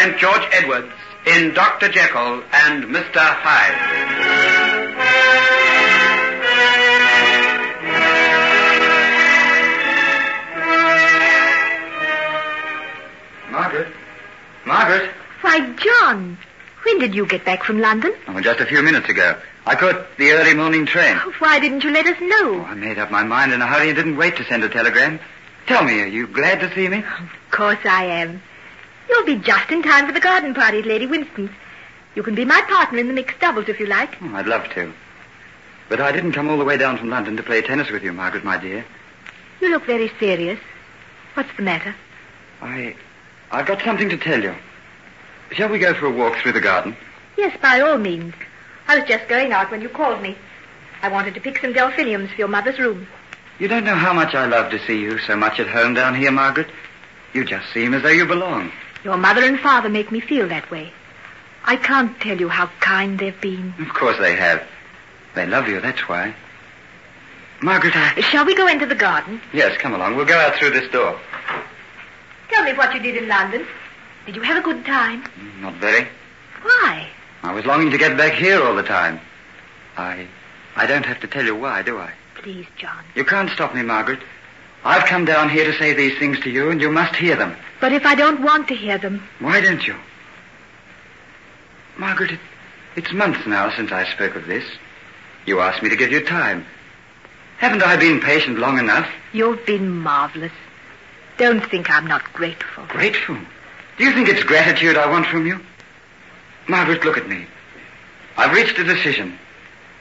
present George Edwards in Dr. Jekyll and Mr. Hyde. Margaret? Why, John, when did you get back from London? Oh, just a few minutes ago. I caught the early morning train. Oh, why didn't you let us know? Oh, I made up my mind in a hurry and didn't wait to send a telegram. Tell me, are you glad to see me? Of course I am. You'll be just in time for the garden party at Lady Winston's. You can be my partner in the mixed doubles if you like. Oh, I'd love to. But I didn't come all the way down from London to play tennis with you, Margaret, my dear. You look very serious. What's the matter? I've got something to tell you. Shall we go for a walk through the garden? Yes, by all means. I was just going out when you called me. I wanted to pick some delphiniums for your mother's room. You don't know how much I love to see you so much at home down here, Margaret. You just seem as though you belong. Your mother and father make me feel that way. I can't tell you how kind they've been. Of course they have. They love you, that's why. Margaret, Shall we go into the garden? Yes, come along. We'll go out through this door. Tell me what you did in London. Did you have a good time? Not very. Why? I was longing to get back here all the time. I don't have to tell you why, do I? Please, John. You can't stop me, Margaret. I've come down here to say these things to you, and you must hear them. But if I don't want to hear them? Why don't you? Margaret, it's months now since I spoke of this. You asked me to give you time. Haven't I been patient long enough? You've been marvelous. Don't think I'm not grateful. Grateful? Do you think it's gratitude I want from you? Margaret, look at me. I've reached a decision.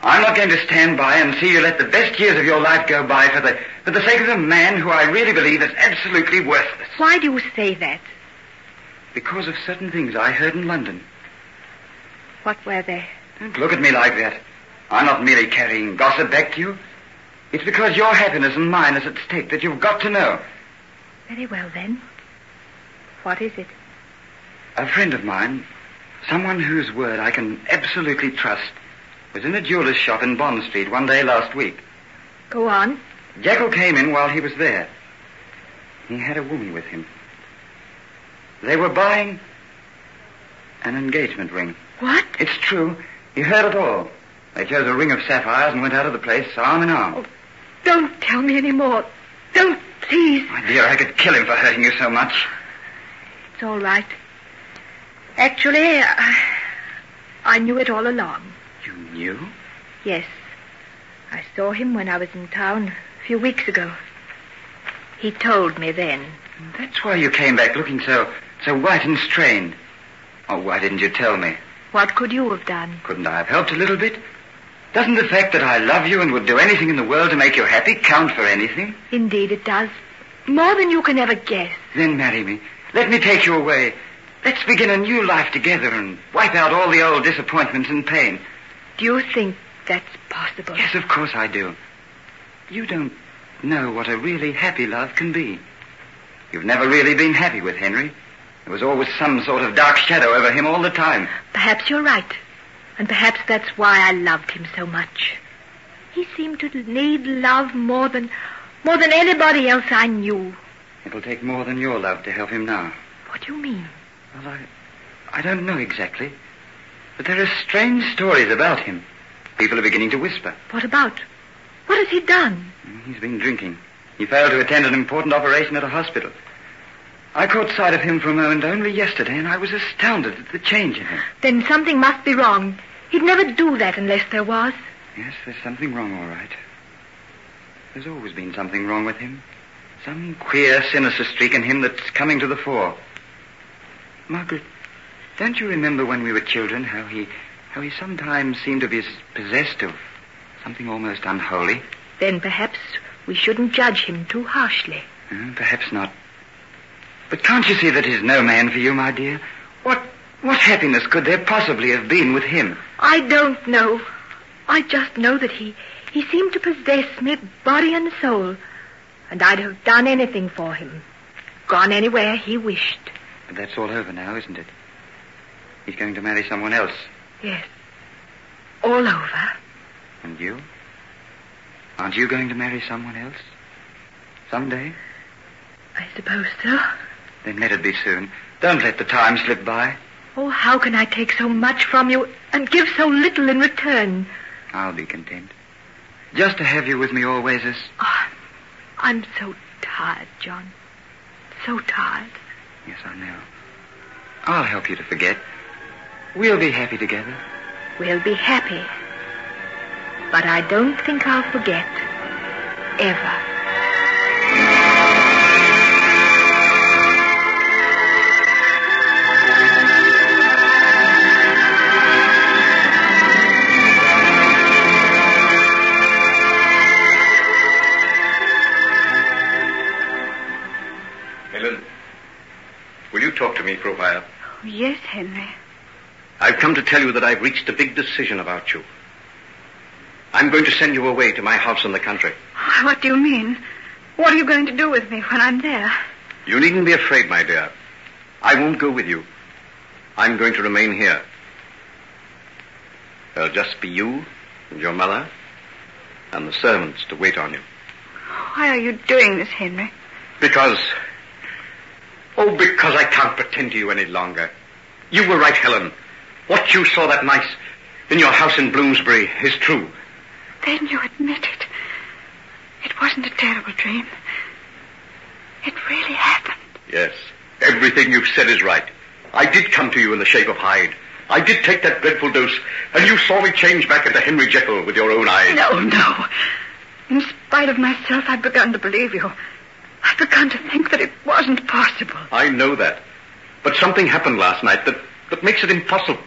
I'm not going to stand by and see you let the best years of your life go by for the sake of a man who I really believe is absolutely worthless. Why do you say that? Because of certain things I heard in London. What were they? Don't look at me like that. I'm not merely carrying gossip back to you. It's because your happiness and mine is at stake that you've got to know. Very well, then. What is it? A friend of mine, someone whose word I can absolutely trust, was in a jeweler's shop in Bond Street one day last week. Go on. Jekyll came in while he was there. He had a woman with him. They were buying an engagement ring. What? It's true. He heard it all. They chose a ring of sapphires and went out of the place arm in arm. Oh, don't tell me any more. Don't, please. My dear, I could kill him for hurting you so much. It's all right. Actually, I knew it all along. You knew? Yes. I saw him when I was in town a few weeks ago. He told me then. That's why you came back looking so white and strained. Oh, why didn't you tell me? What could you have done? Couldn't I have helped a little bit? Doesn't the fact that I love you and would do anything in the world to make you happy count for anything? Indeed it does. More than you can ever guess. Then marry me. Let me take you away. Let's begin a new life together and wipe out all the old disappointments and pain. Do you think that's possible? Yes, of course I do. You don't know what a really happy love can be. You've never really been happy with Henry. There was always some sort of dark shadow over him all the time. Perhaps you're right. And perhaps that's why I loved him so much. He seemed to need love more than anybody else I knew. It'll take more than your love to help him now. What do you mean? Well, I don't know exactly. But there are strange stories about him. People are beginning to whisper. What about? What has he done? He's been drinking. He failed to attend an important operation at a hospital. I caught sight of him for a moment only yesterday, and I was astounded at the change in him. Then something must be wrong. He'd never do that unless there was. Yes, there's something wrong, all right. There's always been something wrong with him. Some queer, sinister streak in him that's coming to the fore. Margaret, don't you remember when we were children how he sometimes seemed to be possessed of something almost unholy? Then perhaps we shouldn't judge him too harshly. Perhaps not. But can't you see that he's no man for you, my dear? What happiness could there possibly have been with him? I don't know. I just know that he seemed to possess me body and soul. And I'd have done anything for him. Gone anywhere he wished. But that's all over now, isn't it? He's going to marry someone else. Yes. All over. And you? Aren't you going to marry someone else? Someday? I suppose so. Then let it be soon. Don't let the time slip by. Oh, how can I take so much from you and give so little in return? I'll be content. Just to have you with me always is... Oh, I'm so tired, John. So tired. Yes, I know. I'll help you to forget. We'll be happy together. We'll be happy. But I don't think I'll forget. Ever. Helen, will you talk to me for a while? Oh, yes, Henry. I've come to tell you that I've reached a big decision about you. I'm going to send you away to my house in the country. What do you mean? What are you going to do with me when I'm there? You needn't be afraid, my dear. I won't go with you. I'm going to remain here. There'll just be you and your mother and the servants to wait on you. Why are you doing this, Henry? Because I can't pretend to you any longer. You were right, Helen. What you saw that night in your house in Bloomsbury is true. Then you admit it. It wasn't a terrible dream. It really happened. Yes, everything you've said is right. I did come to you in the shape of Hyde. I did take that dreadful dose, and you saw me change back into Henry Jekyll with your own eyes. No. In spite of myself, I've begun to believe you. I've begun to think that it wasn't possible. I know that. But something happened last night that makes it impossible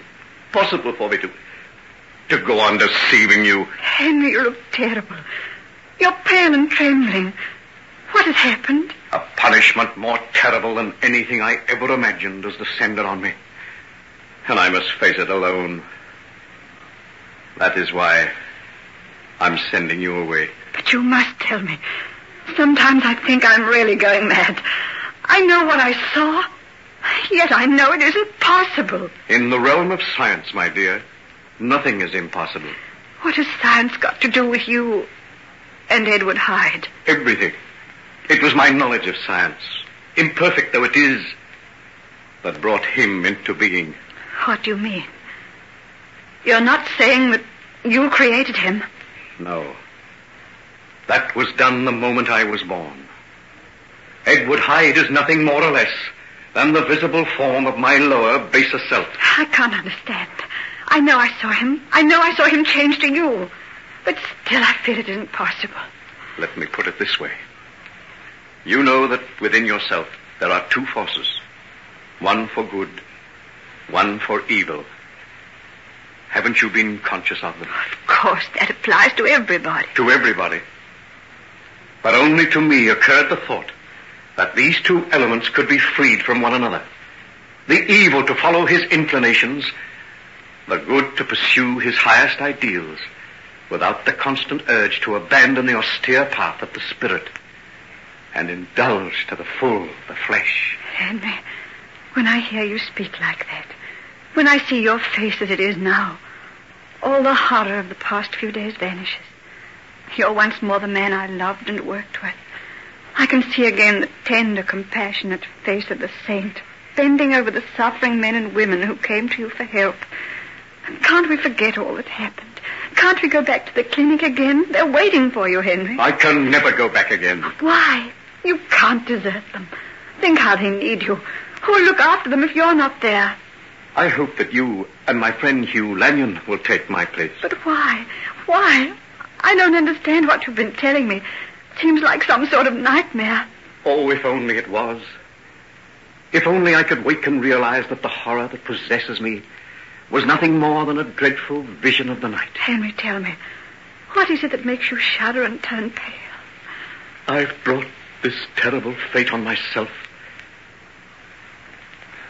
for me to go on deceiving you. Henry, you look terrible. You're pale and trembling. What has happened? A punishment more terrible than anything I ever imagined has descended on me. And I must face it alone. That is why I'm sending you away. But you must tell me. Sometimes I think I'm really going mad. I know what I saw, yet I know it isn't possible. In the realm of science, my dear, nothing is impossible. What has science got to do with you and Edward Hyde? Everything. It was my knowledge of science, imperfect though it is, that brought him into being. What do you mean? You're not saying that you created him? No. That was done the moment I was born. Edward Hyde is nothing more or less than the visible form of my lower, baser self. I can't understand. I know I saw him. I know I saw him change to you. But still I feel it isn't possible. Let me put it this way. You know that within yourself there are two forces. One for good, one for evil. Haven't you been conscious of them? Of course, that applies to everybody. To everybody. But only to me occurred the thought that these two elements could be freed from one another. The evil to follow his inclinations, the good to pursue his highest ideals, without the constant urge to abandon the austere path of the spirit and indulge to the full the flesh. Henry, when I hear you speak like that, when I see your face as it is now, all the horror of the past few days vanishes. You're once more the man I loved and worked with. I can see again the tender, compassionate face of the saint, bending over the suffering men and women who came to you for help. Can't we forget all that happened? Can't we go back to the clinic again? They're waiting for you, Henry. I can never go back again. Why? You can't desert them. Think how they need you. Who'll look after them if you're not there? I hope that you and my friend Hugh Lanyon will take my place. But why? Why? I don't understand what you've been telling me. It seems like some sort of nightmare. Oh, if only it was. If only I could wake and realize that the horror that possesses me was nothing more than a dreadful vision of the night. Henry, tell me, what is it that makes you shudder and turn pale? I've brought this terrible fate on myself.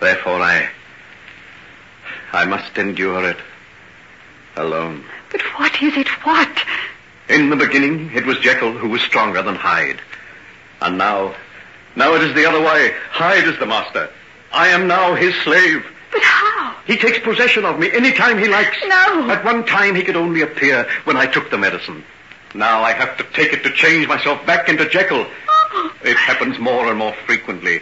Therefore, I must endure it alone. But what is it? What? In the beginning, it was Jekyll who was stronger than Hyde. And now it is the other way. Hyde is the master. I am now his slave. But how? He takes possession of me any time he likes. No. At one time, he could only appear when I took the medicine. Now I have to take it to change myself back into Jekyll. Oh. It happens more and more frequently.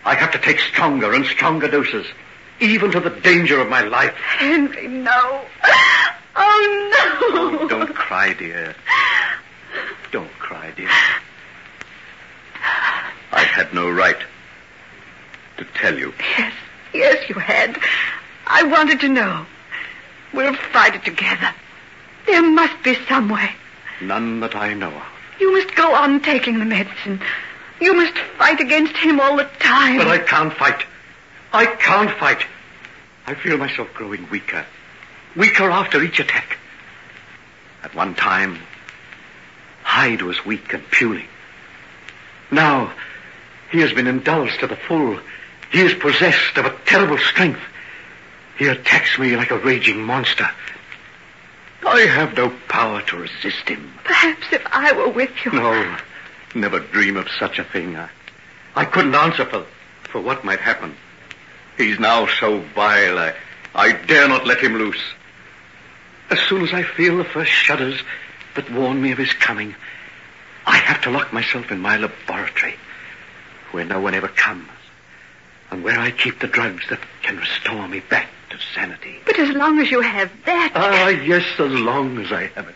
I have to take stronger and stronger doses, even to the danger of my life. Henry, no. Oh, no. Oh, don't cry, dear. Don't cry, dear. I had no right to tell you. Yes, you had. I wanted to know. We'll fight it together. There must be some way. None that I know of. You must go on taking the medicine. You must fight against him all the time. But I can't fight. I can't fight. I feel myself growing weaker. Weaker after each attack. At one time, Hyde was weak and puling. Now, he has been indulged to the full. He is possessed of a terrible strength. He attacks me like a raging monster. I have no power to resist him. Perhaps if I were with you. No, never dream of such a thing. I couldn't answer for what might happen. He's now so vile, I dare not let him loose. As soon as I feel the first shudders that warn me of his coming, I have to lock myself in my laboratory, where no one ever comes, and where I keep the drugs that can restore me back to sanity. But as long as you have that... Ah, yes, as long as I have it.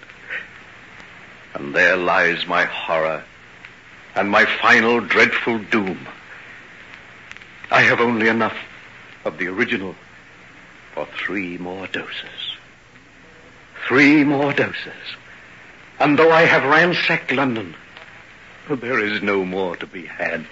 And there lies my horror and my final dreadful doom. I have only enough of the original for 3 more doses. 3 more doses. And though I have ransacked London, there is no more to be had.